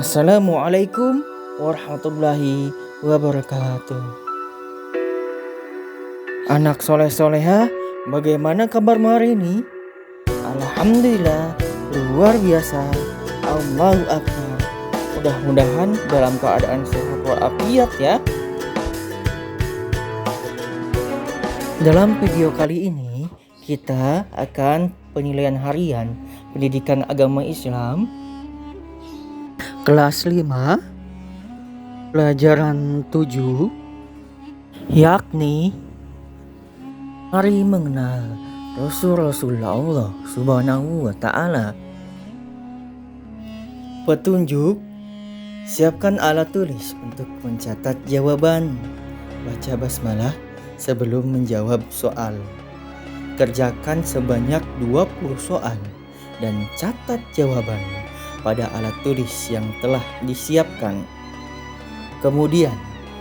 Assalamualaikum warahmatullahi wabarakatuh. Anak soleh-soleha, bagaimana kabarmu hari ini? Alhamdulillah, luar biasa. Allahu Akbar. Mudah-mudahan dalam keadaan sehat walafiat ya. Dalam video kali ini, kita akan penilaian harian pendidikan agama Islam kelas 5 pelajaran 7, yakni mari mengenal Rasul-Rasul Allah Subhanahu wa Ta'ala. Petunjuk: siapkan alat tulis untuk mencatat jawaban. Baca basmalah sebelum menjawab soal. Kerjakan sebanyak 20 soal dan catat jawaban pada alat tulis yang telah disiapkan. Kemudian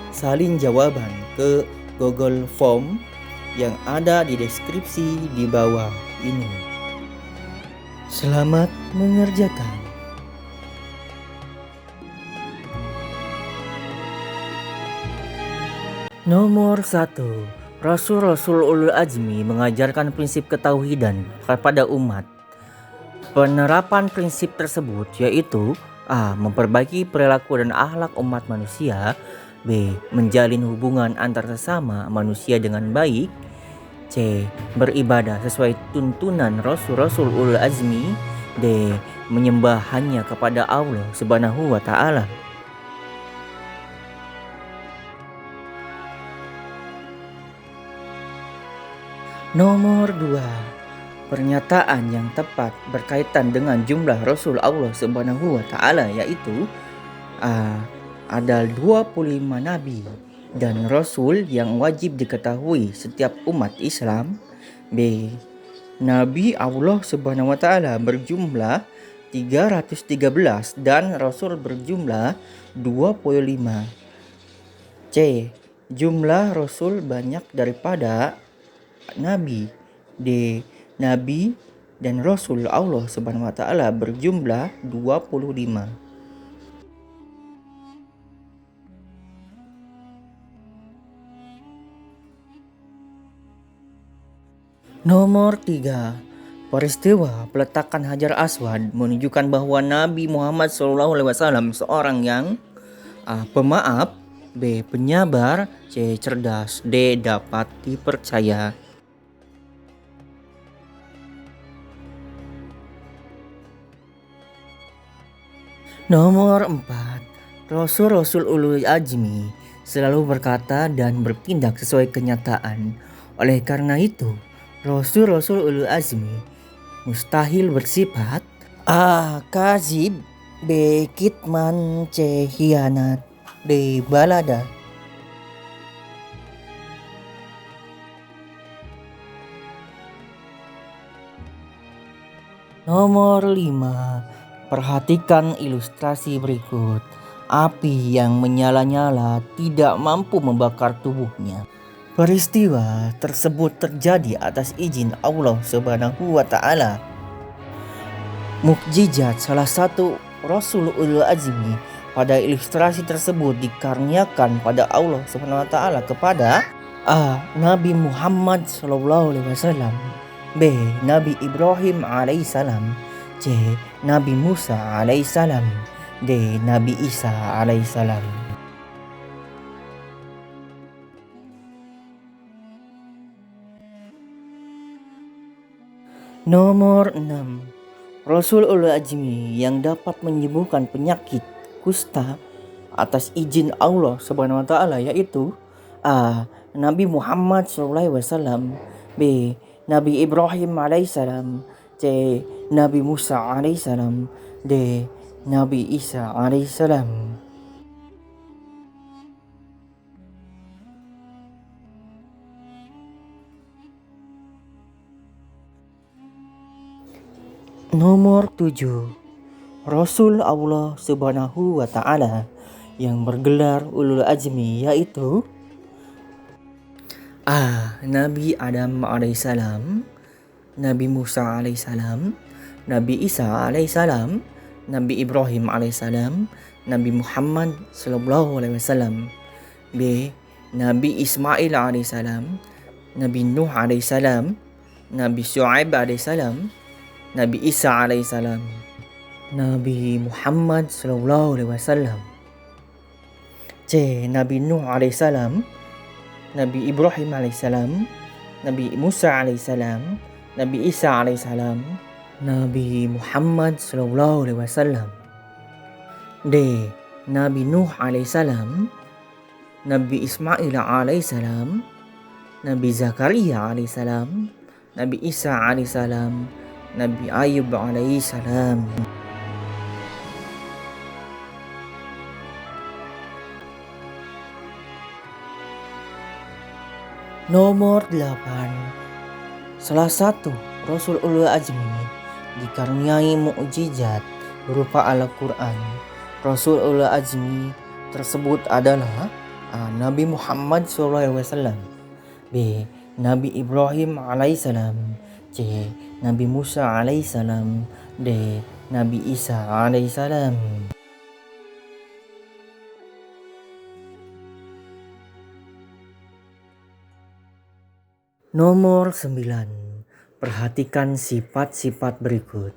salin jawaban ke Google Form yang ada di deskripsi di bawah ini. Selamat mengerjakan. Nomor 1. Rasul-Rasul Ulul Azmi mengajarkan prinsip ketauhidan kepada umat. Penerapan prinsip tersebut yaitu A. Memperbaiki perilaku dan akhlak umat manusia. B. Menjalin hubungan antar sesama manusia dengan baik. C. Beribadah sesuai tuntunan Rasul-Rasul Ulul Azmi. D. Menyembah hanya kepada Allah Subhanahu wa Ta'ala. Nomor 2. Pernyataan yang tepat berkaitan dengan jumlah Rasul Allah Subhanahu wa Ta'ala yaitu A. Ada 25 nabi dan rasul yang wajib diketahui setiap umat Islam. B. Nabi Allah Subhanahu wa Ta'ala berjumlah 313 dan rasul berjumlah 25. C. Jumlah rasul banyak daripada nabi. D. Nabi dan Rasul Allah Subhanahu wa Ta'ala berjumlah 25. Nomor 3. Peristiwa peletakan Hajar Aswad menunjukkan bahwa Nabi Muhammad SAW seorang yang A. Pemaaf. B. Penyabar. C. Cerdas. D. Dapat dipercaya. Nomor 4. Rasul-Rasul Ulul Azmi selalu berkata dan bertindak sesuai kenyataan. Oleh karena itu, Rasul-Rasul Ulul Azmi mustahil bersifat A. Kazib. B. Kitman. C. Hianat. D. Balada. Nomor 5. Perhatikan ilustrasi berikut. Api yang menyala-nyala tidak mampu membakar tubuhnya. Peristiwa tersebut terjadi atas izin Allah Subhanahu wa Ta'ala. Mukjizat salah satu Rasul Ulul Azmi pada ilustrasi tersebut dikaruniakan pada Allah Subhanahu wa Ta'ala kepada A. Nabi Muhammad SAW. B. Nabi Ibrahim alaihissalam. C. Nabi Musa alaihissalam. D. Nabi Isa alaihissalam. Nomor 6. Rasul Ulul Azmi yang dapat menyembuhkan penyakit kusta atas izin Allah Subhanahu wa Ta'ala yaitu A. Nabi Muhammad SAW. B. Nabi Ibrahim alaihissalam. C. Nabi Musa alaihissalam. D. Nabi Isa alaihissalam. Nomor 7. Rasul Allah Subhanahu wa Ta'ala yang bergelar Ulul Azmi yaitu A. Nabi Adam alaihissalam, Nabi Musa alaihissalam, Nabi Isa alaihissalam, Nabi Ibrahim alaihissalam, Nabi Muhammad sallallahu alaihi wasallam. B. Nabi Ismail alaihissalam, Nabi Nuh alaihissalam, Nabi Syuaib alaihissalam, Nabi Isa alaihissalam. Nabi Muhammad sallallahu alaihi wasallam. C. Nabi Nuh alaihissalam, Nabi Ibrahim alaihissalam, Nabi Musa alaihissalam, Nabi Isa alaihissalam, Nabi Muhammad sallallahu alaihi wasallam. D. Nabi Nuh alaihissalam, Nabi Ismail alaihissalam, Nabi Zakaria alaihissalam, Nabi Isa alaihissalam, Nabi Ayub alaihissalam. Nomor 8. Salah satu Rasul Ulul Azmi dikaruniai mukjizat berupa Al-Quran. Rasul Ulul Azmi tersebut adalah Nabi Muhammad SAW. B. Nabi Ibrahim alaihissalam. C. Nabi Musa alaihissalam. D. Nabi Isa alaihissalam. Nomor 9. Perhatikan sifat-sifat berikut.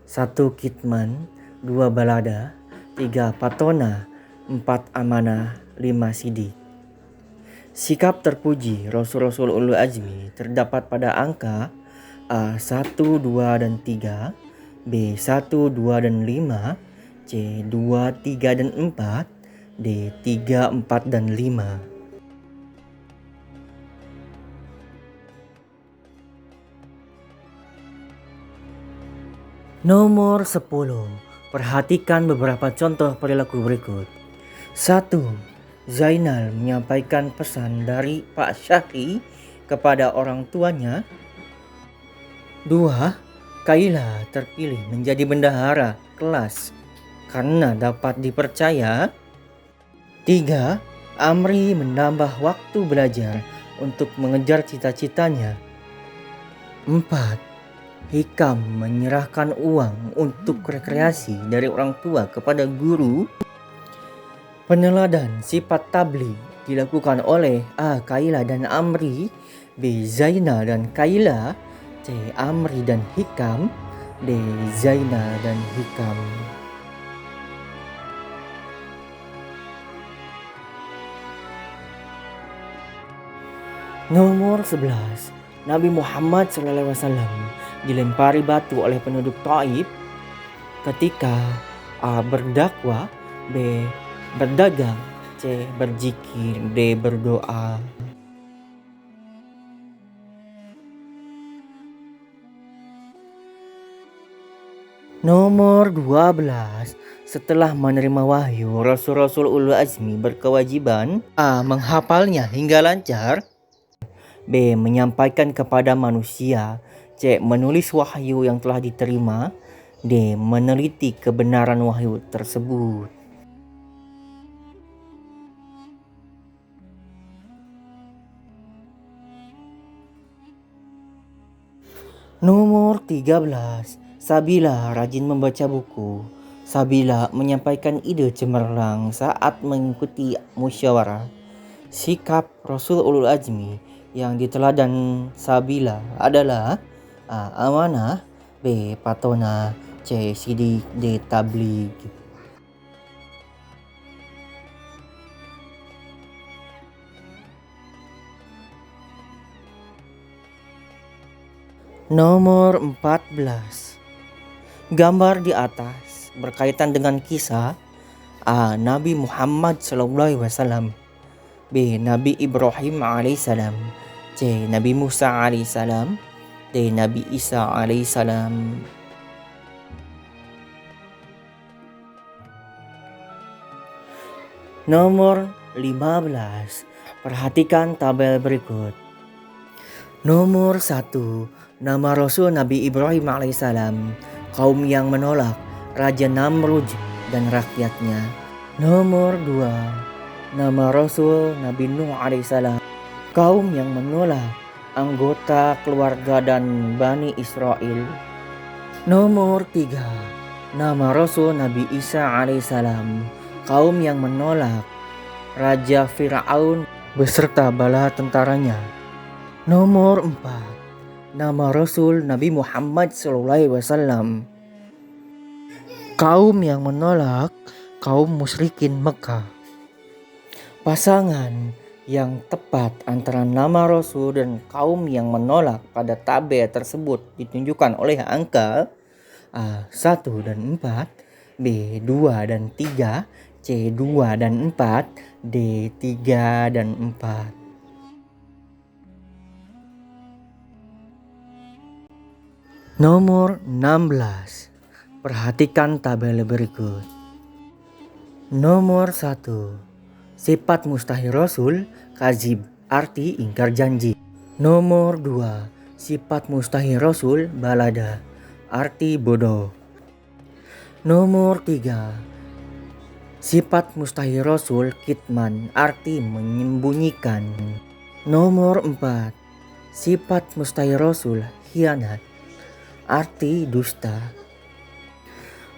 1. Kitman, 2. Balada, 3. Patona, 4. Amanah, 5. Sidik. Sikap terpuji Rasul-Rasul Ulul Azmi terdapat pada angka A. 1, 2, dan 3, B. 1, 2, dan 5, C. 2, 3, dan 4, D. 3, 4, dan 5. Nomor 10. Perhatikan beberapa contoh perilaku berikut. 1. Zainal menyampaikan pesan dari Pak Syahri kepada orang tuanya. 2. Kaila terpilih menjadi bendahara kelas karena dapat dipercaya. 3. Amri menambah waktu belajar untuk mengejar cita-citanya. 4. Hikam menyerahkan uang untuk rekreasi dari orang tua kepada guru. Peneladan sifat tabligh dilakukan oleh A. Kaila dan Amri, B. Zaina dan Kaila, C. Amri dan Hikam, D. Zaina dan Hikam. Nomor 11. Nabi Muhammad SAW dilempari batu oleh penduduk Taif ketika A. berdakwah, B. berdagang, C. berzikir, D. berdoa. Nomor 12. Setelah menerima wahyu, Rasul-Rasul Ulul Azmi berkewajiban A. menghafalnya hingga lancar, B. menyampaikan kepada manusia, C. menulis wahyu yang telah diterima, D. meneliti kebenaran wahyu tersebut. Nomor 13. Sabila rajin membaca buku. Sabila menyampaikan ide cemerlang saat mengikuti musyawarah. Sikap Rasul Ulul Azmi yang diteladan Sabila adalah A. amanah, B. patona, C. sidik, D. tabligh. Nomor 14. Gambar di atas berkaitan dengan kisah A. Nabi Muhammad SAW, B. Nabi Ibrahim alaihissalam, C. Nabi Musa alaihissalam, D. Nabi Isa alaihissalam. Nomor 15. Perhatikan tabel berikut. Nomor 1. Nama Rasul Nabi Ibrahim alaihissalam, kaum yang menolak Raja Namrud dan rakyatnya. Nomor 2. Nama Rasul Nabi Nuh alaihissalam, kaum yang menolak anggota keluarga dan Bani Israel. Nomor 3. Nama Rasul Nabi Isa alaihissalam, kaum yang menolak Raja Fir'aun beserta bala tentaranya. Nomor 4. Nama Rasul Nabi Muhammad SAW, kaum yang menolak kaum musyrikin Mekah. Pasangan yang tepat antara nama Rasul dan kaum yang menolak pada tabel tersebut ditunjukkan oleh angka A 1 dan 4, B 2 dan 3, C 2 dan 4, D 3 dan 4. Nomor 16. Perhatikan tabel berikut. Nomor 1. Sifat mustahil Rasul, kazib, arti ingkar janji. Nomor 2. Sifat mustahil Rasul, balada, arti bodoh. Nomor 3. Sifat mustahil Rasul, kitman, arti menyembunyikan. Nomor 4. Sifat mustahil Rasul, khianat, arti dusta.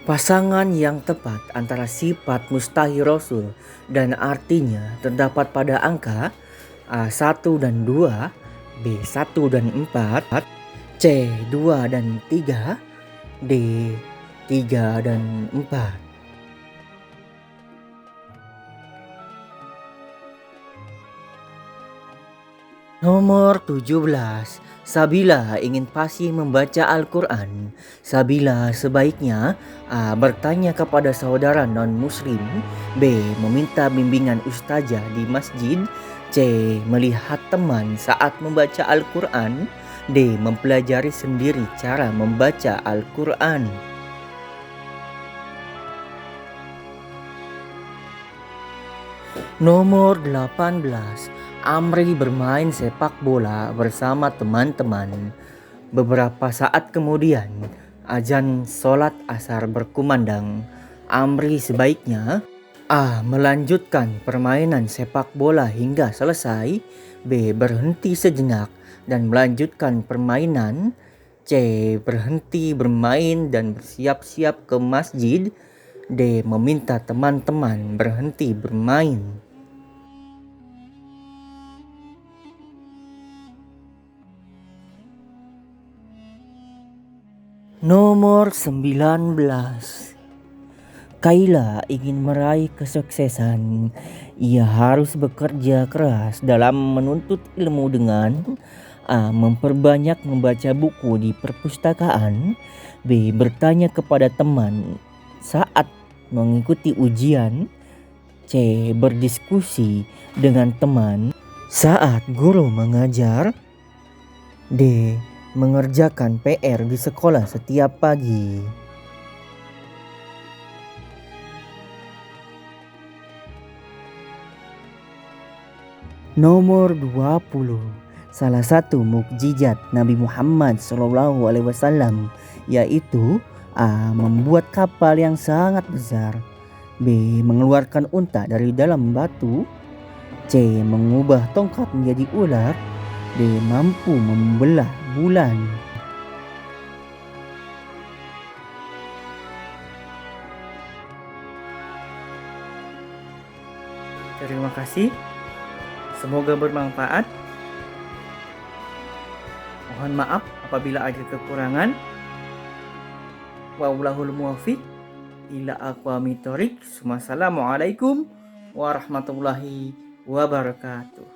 Pasangan yang tepat antara sifat mustahil Rasul dan artinya terdapat pada angka A1 dan 2, B1 dan 4, C2 dan 3, D3 dan 4. Nomor 17. Sabila ingin fasih membaca Al-Quran, Sabila sebaiknya A. bertanya kepada saudara non-muslim, B. meminta bimbingan ustazah di masjid, C. melihat teman saat membaca Al-Quran, D. mempelajari sendiri cara membaca Al-Quran. Nomor 18. Amri bermain sepak bola bersama teman-teman. Beberapa saat kemudian, azan sholat asar berkumandang. Amri sebaiknya A. melanjutkan permainan sepak bola hingga selesai, B. berhenti sejenak dan melanjutkan permainan, C. berhenti bermain dan bersiap-siap ke masjid, D. meminta teman-teman berhenti bermain. Nomor 19. Kaila ingin meraih kesuksesan. Ia harus bekerja keras dalam menuntut ilmu dengan A. memperbanyak membaca buku di perpustakaan, B. bertanya kepada teman saat mengikuti ujian, C. berdiskusi dengan teman saat guru mengajar, D. mengerjakan PR di sekolah setiap pagi. Nomor 20. Salah satu mukjizat Nabi Muhammad SAW yaitu A. membuat kapal yang sangat besar, B. mengeluarkan unta dari dalam batu, C. mengubah tongkat menjadi ular, D. mampu membelah bulan. Terima kasih. Semoga bermanfaat. Mohon maaf apabila ada kekurangan. Wallahul muwaffiq ila aqwamit thoriq. Wassalamualaikum warahmatullahi wabarakatuh.